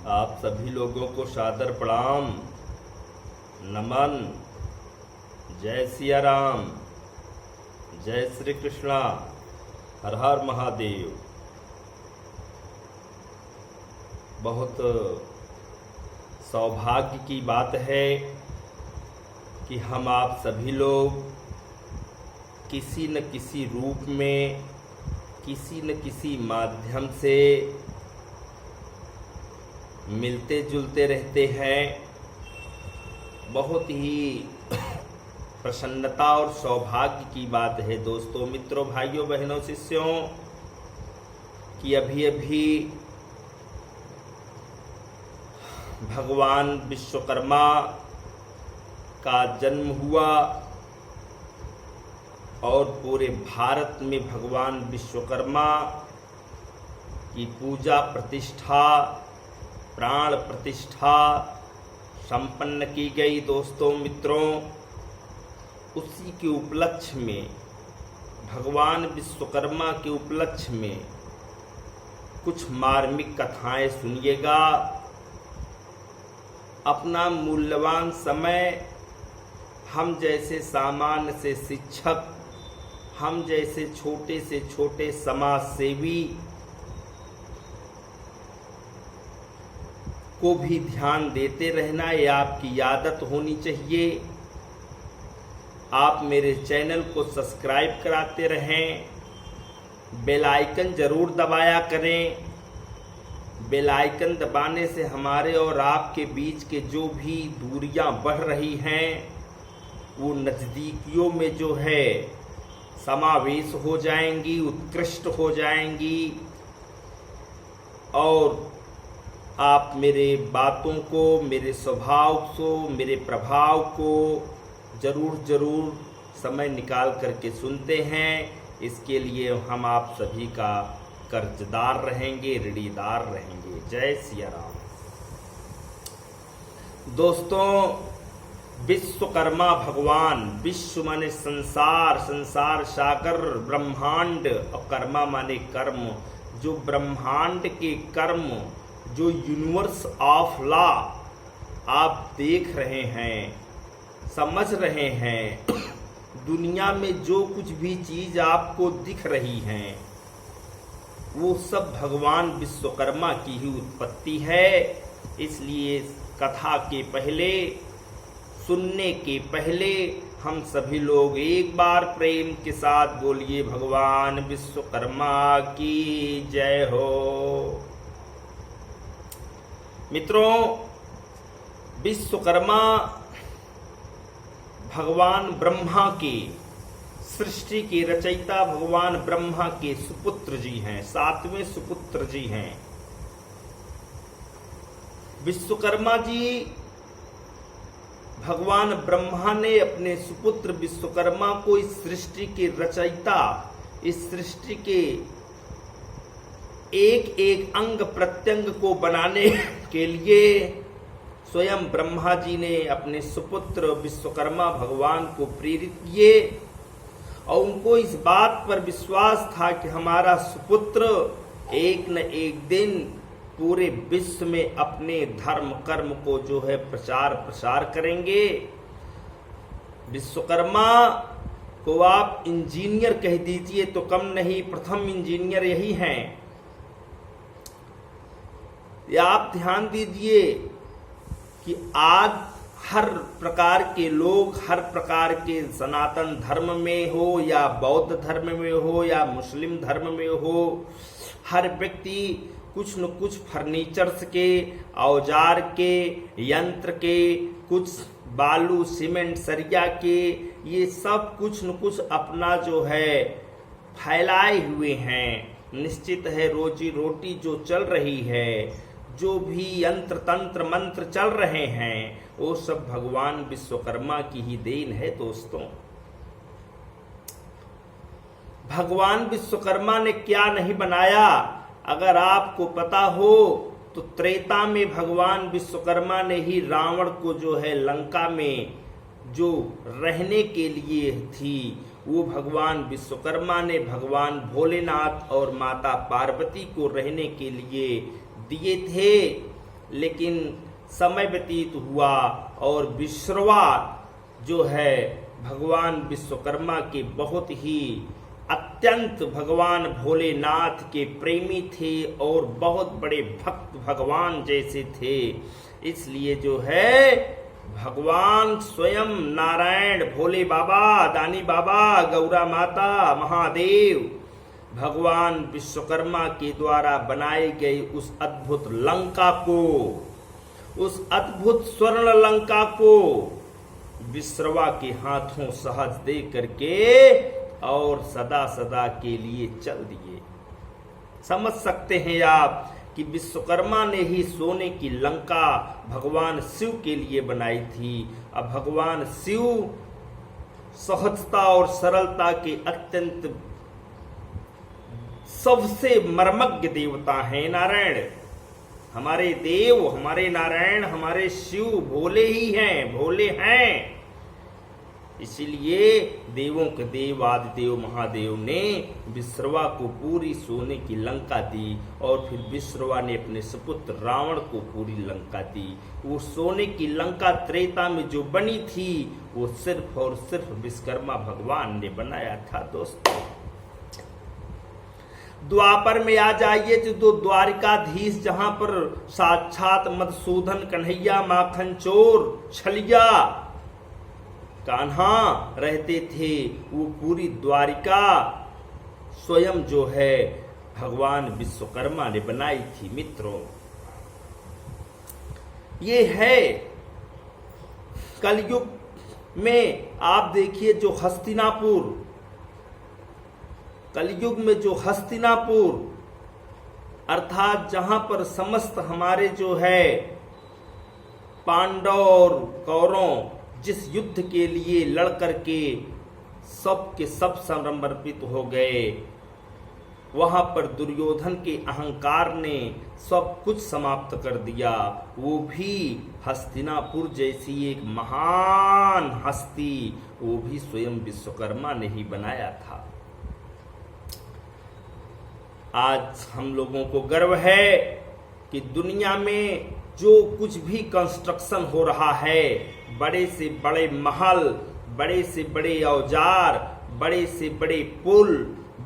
आप सभी लोगों को सादर प्रणाम, नमन। जय सिया राम, जय श्री कृष्णा, हर हर महादेव। बहुत सौभाग्य की बात है कि हम आप सभी लोग किसी न किसी रूप में, किसी न किसी माध्यम से मिलते जुलते रहते हैं। बहुत ही प्रसन्नता और सौभाग्य की बात है दोस्तों, मित्रों, भाइयों, बहनों, शिष्यों कि अभी अभी भगवान विश्वकर्मा का जन्म हुआ और पूरे भारत में भगवान विश्वकर्मा की पूजा प्रतिष्ठा, प्राण प्रतिष्ठा संपन्न की गई दोस्तों, मित्रों। उसी के उपलक्ष्य में, भगवान विश्वकर्मा के उपलक्ष्य में कुछ मार्मिक कथाएं सुनिएगा। अपना मूल्यवान समय हम जैसे सामान्य से शिक्षक, हम जैसे छोटे से छोटे समाज सेवी को भी ध्यान देते रहना, ये आपकी आदत होनी चाहिए। आप मेरे चैनल को सब्सक्राइब कराते रहें, बेल आइकन जरूर दबाया करें। बेल आइकन दबाने से हमारे और आपके बीच के जो भी दूरियां बढ़ रही हैं वो नज़दीकियों में जो है समावेश हो जाएंगी, उत्कृष्ट हो जाएंगी। और आप मेरे बातों को, मेरे स्वभाव को, मेरे प्रभाव को जरूर समय निकाल करके सुनते हैं। इसके लिए हम आप सभी का कर्जदार रहेंगे, ऋणीदार रहेंगे। जय सिया राम। दोस्तों, विश्वकर्मा भगवान, विश्व माने संसार, संसार सागर, ब्रह्मांड, और कर्मा माने कर्म। जो ब्रह्मांड के कर्म, जो यूनिवर्स ऑफ लॉ आप देख रहे हैं, समझ रहे हैं, दुनिया में जो कुछ भी चीज आपको दिख रही हैं वो सब भगवान विश्वकर्मा की ही उत्पत्ति है। इसलिए कथा के पहले, सुनने के पहले हम सभी लोग एक बार प्रेम के साथ बोलिए, भगवान विश्वकर्मा की जय हो। मित्रों, विश्वकर्मा भगवान ब्रह्मा के, सृष्टि के रचयिता भगवान ब्रह्मा के सुपुत्र जी हैं, 7वें सुपुत्र जी हैं। विश्वकर्मा जी, भगवान ब्रह्मा ने अपने सुपुत्र विश्वकर्मा को इस सृष्टि के रचयिता, इस सृष्टि के एक एक अंग प्रत्यंग को बनाने के लिए स्वयं ब्रह्मा जी ने अपने सुपुत्र विश्वकर्मा भगवान को प्रेरित किए। और उनको इस बात पर विश्वास था कि हमारा सुपुत्र एक न एक दिन पूरे विश्व में अपने धर्म कर्म को जो है प्रचार प्रसार करेंगे। विश्वकर्मा को आप इंजीनियर कह दीजिए तो कम नहीं, प्रथम इंजीनियर यही हैं। या आप ध्यान दीजिए कि आज हर प्रकार के लोग, हर प्रकार के सनातन धर्म में हो या बौद्ध धर्म में हो या मुस्लिम धर्म में हो, हर व्यक्ति कुछ न कुछ फर्नीचर्स के, औजार के, यंत्र के, कुछ बालू सीमेंट सरिया के, ये सब कुछ न कुछ अपना जो है फैलाए हुए हैं। निश्चित है रोजी रोटी जो चल रही है, जो भी यंत्र तंत्र मंत्र चल रहे हैं, वो सब भगवान विश्वकर्मा की ही देन है दोस्तों। भगवान विश्वकर्मा ने क्या नहीं बनाया, अगर आपको पता हो तो त्रेता में भगवान विश्वकर्मा ने ही रावण को जो है लंका में जो रहने के लिए थी, वो भगवान विश्वकर्मा ने भगवान भोलेनाथ और माता पार्वती को रहने के लिए दिए थे। लेकिन समय व्यतीत हुआ और विश्रवा जो है भगवान विश्वकर्मा के बहुत ही अत्यंत भगवान भोलेनाथ के प्रेमी थे और बहुत बड़े भक्त भगवान जैसे थे। इसलिए जो है भगवान स्वयं नारायण, भोले बाबा, दानी बाबा, गौरा माता, महादेव भगवान विश्वकर्मा के द्वारा बनाई गई उस अद्भुत लंका को, उस अद्भुत स्वर्ण लंका को विश्रवा के हाथों सहज दे करके और सदा सदा के लिए चल दिए। समझ सकते हैं आप कि विश्वकर्मा ने ही सोने की लंका भगवान शिव के लिए बनाई थी। अब भगवान शिव सहजता और सरलता के अत्यंत सबसे मर्मज्ञ देवता हैं। नारायण हमारे देव, हमारे नारायण, हमारे शिव भोले ही हैं, भोले हैं। इसीलिए देवों के देव आदिदेव महादेव ने विश्रवा को पूरी सोने की लंका दी और फिर विश्रवा ने अपने सुपुत्र रावण को पूरी लंका दी। वो सोने की लंका त्रेता में जो बनी थी वो सिर्फ और सिर्फ विश्वकर्मा भगवान ने बनाया था। दोस्तों द्वापर में आ जाइए तो द्वारिकाधीश जहां पर साक्षात मधुसूदन कन्हैया माखन चोर छलिया कान्हा रहते थे, वो पूरी द्वारिका स्वयं जो है भगवान विश्वकर्मा ने बनाई थी। मित्रों ये है कलयुग में आप देखिए जो हस्तिनापुर, कलयुग में जो हस्तिनापुर अर्थात जहां पर समस्त हमारे जो है पांडव और कौरव जिस युद्ध के लिए लड़ करके सब के सब समर्पित हो गए, वहां पर दुर्योधन के अहंकार ने सब कुछ समाप्त कर दिया। वो भी हस्तिनापुर जैसी एक महान हस्ती, वो भी स्वयं विश्वकर्मा ने ही बनाया था। आज हम लोगों को गर्व है कि दुनिया में जो कुछ भी कंस्ट्रक्शन हो रहा है, बड़े से बड़े महल, बड़े से बड़े औजार, बड़े से बड़े पुल,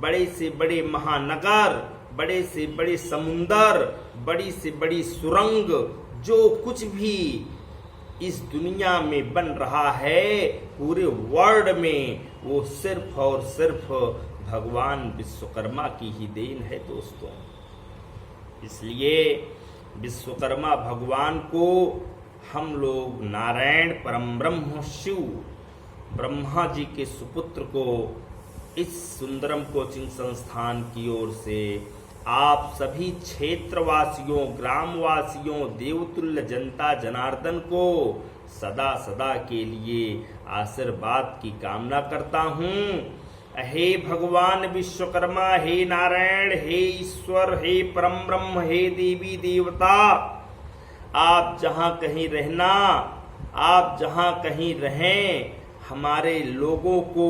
बड़े से बड़े महानगर, बड़े से बड़े समुंदर, बड़ी से बड़ी सुरंग, जो कुछ भी इस दुनिया में बन रहा है पूरे वर्ल्ड में, वो सिर्फ और सिर्फ भगवान विश्वकर्मा की ही देन है। दोस्तों इसलिए विश्वकर्मा भगवान को हम लोग नारायण परम ब्रह्म शिव ब्रह्मा जी के सुपुत्र को इस सुंदरम कोचिंग संस्थान की ओर से आप सभी क्षेत्रवासियों, ग्रामवासियों, देवतुल्य जनता जनार्दन को सदा सदा के लिए आशीर्वाद की कामना करता हूँ। हे भगवान विश्वकर्मा, हे नारायण, हे ईश्वर, हे परम ब्रह्म, हे देवी देवता, आप जहां कहीं रहना, आप जहां कहीं रहें, हमारे लोगों को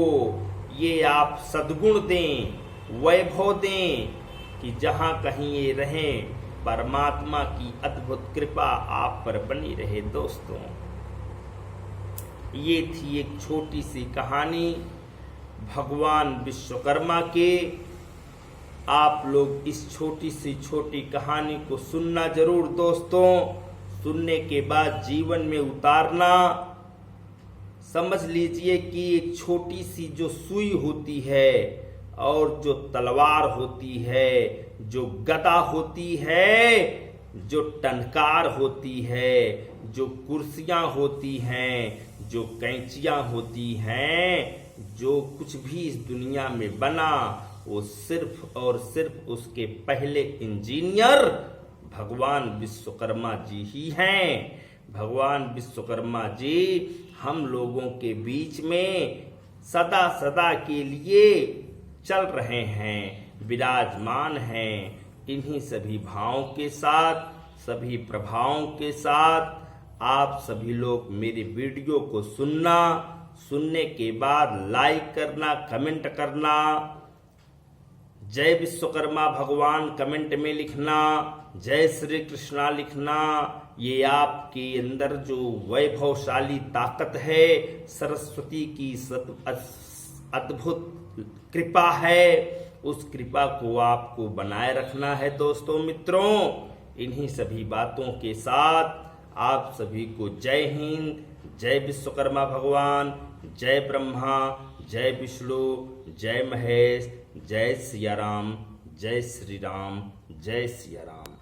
ये आप सद्गुण दें, वैभव दें कि जहां कहीं ये रहें परमात्मा की अद्भुत कृपा आप पर बनी रहे। दोस्तों ये थी एक छोटी सी कहानी भगवान विश्वकर्मा के। आप लोग इस छोटी सी छोटी कहानी को सुनना जरूर दोस्तों। सुनने के बाद जीवन में उतारना। समझ लीजिए कि एक छोटी सी जो सुई होती है और जो तलवार होती है, जो गदा होती है, जो टनकार होती है, जो कुर्सियां होती हैं, जो कैंचियां होती हैं, जो कुछ भी इस दुनिया में बना वो सिर्फ और सिर्फ उसके पहले इंजीनियर भगवान विश्वकर्मा जी ही हैं। भगवान विश्वकर्मा जी हम लोगों के बीच में सदा सदा के लिए चल रहे हैं, विराजमान हैं। इन्हीं सभी भावों के साथ, सभी प्रभावों के साथ आप सभी लोग मेरे वीडियो को सुनने के बाद लाइक करना, कमेंट करना, जय विश्वकर्मा भगवान कमेंट में लिखना। जय श्री कृष्णा लिखना। ये आपके अंदर जो वैभवशाली ताकत है, सरस्वती की अद्भुत कृपा है, उस कृपा को आपको बनाए रखना है। दोस्तों मित्रों, इन्हीं सभी बातों के साथ आप सभी को जय हिंद, जय विश्वकर्मा भगवान, जय ब्रह्मा, जय विष्णु, जय महेश, जय सिया राम, जय श्री राम, जय सिया राम।